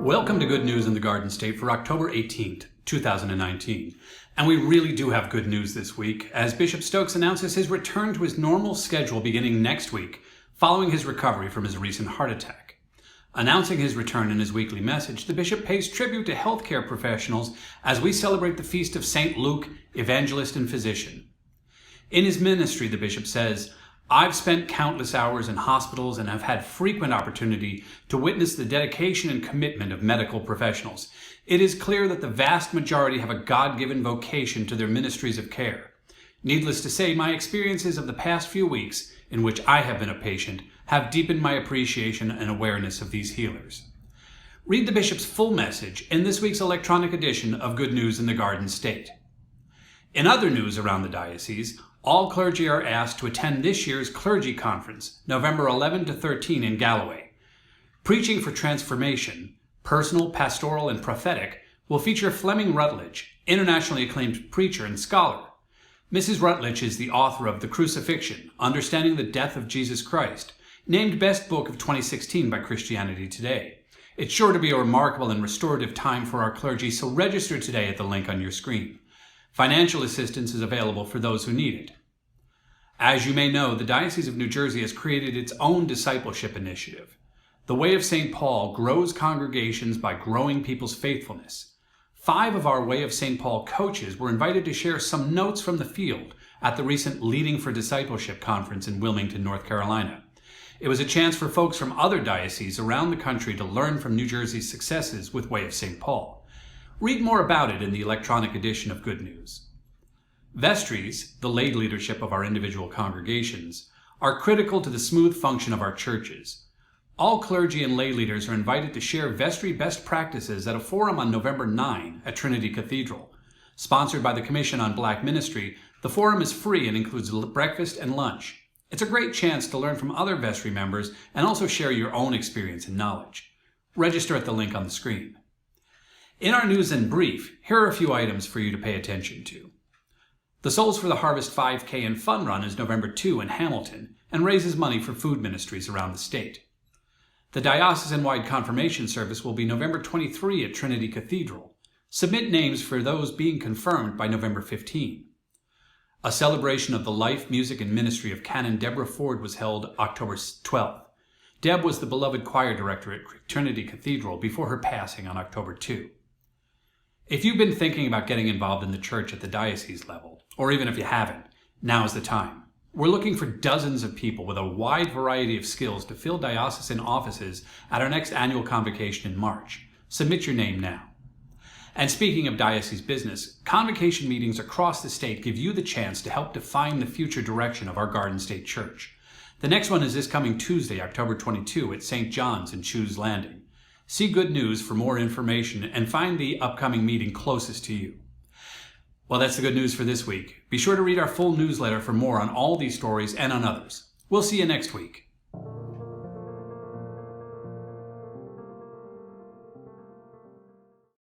Welcome to Good News in the Garden State for October 18th, 2019. And we really do have good news this week, as Bishop Stokes announces his return to his normal schedule beginning next week, following his recovery from his recent heart attack. Announcing his return in his weekly message, the bishop pays tribute to healthcare professionals as we celebrate the feast of St. Luke, evangelist and physician. In his ministry, the bishop says, "I've spent countless hours in hospitals and have had frequent opportunity to witness the dedication and commitment of medical professionals. It is clear that the vast majority have a God-given vocation to their ministries of care. Needless to say, my experiences of the past few weeks, in which I have been a patient, have deepened my appreciation and awareness of these healers." Read the bishop's full message in this week's electronic edition of Good News in the Garden State. In other news around the diocese, all clergy are asked to attend this year's Clergy Conference, November 11 to 13 in Galloway. Preaching for Transformation, Personal, Pastoral, and Prophetic, will feature Fleming Rutledge, internationally acclaimed preacher and scholar. Mrs. Rutledge is the author of The Crucifixion, Understanding the Death of Jesus Christ, named Best Book of 2016 by Christianity Today. It's sure to be a remarkable and restorative time for our clergy, so register today at the link on your screen. Financial assistance is available for those who need it. As you may know, the Diocese of New Jersey has created its own discipleship initiative. The Way of St. Paul grows congregations by growing people's faithfulness. 5 of our Way of St. Paul coaches were invited to share some notes from the field at the recent Leading for Discipleship conference in Wilmington, North Carolina. It was a chance for folks from other dioceses around the country to learn from New Jersey's successes with Way of St. Paul. Read more about it in the electronic edition of Good News. Vestries, the lay leadership of our individual congregations, are critical to the smooth function of our churches. All clergy and lay leaders are invited to share vestry best practices at a forum on November 9 at Trinity Cathedral. Sponsored by the Commission on Black Ministry, the forum is free and includes breakfast and lunch. It's a great chance to learn from other vestry members and also share your own experience and knowledge. Register at the link on the screen. In our news in brief, here are a few items for you to pay attention to. The Souls for the Harvest 5K and Fun Run is November 2 in Hamilton and raises money for food ministries around the state. The diocesan-wide confirmation service will be November 23 at Trinity Cathedral. Submit names for those being confirmed by November 15. A celebration of the life, music, and ministry of Canon Deborah Ford was held October 12th. Deb was the beloved choir director at Trinity Cathedral before her passing on October 2. If you've been thinking about getting involved in the church at the diocese level, or even if you haven't, now's the time. We're looking for dozens of people with a wide variety of skills to fill diocesan offices at our next annual convocation in March. Submit your name now. And speaking of diocese business, convocation meetings across the state give you the chance to help define the future direction of our Garden State Church. The next one is this coming Tuesday, October 22 at St. John's in Shoes Landing. See Good News for more information and find the upcoming meeting closest to you. Well, that's the good news for this week. Be sure to read our full newsletter for more on all these stories and on others. We'll see you next week.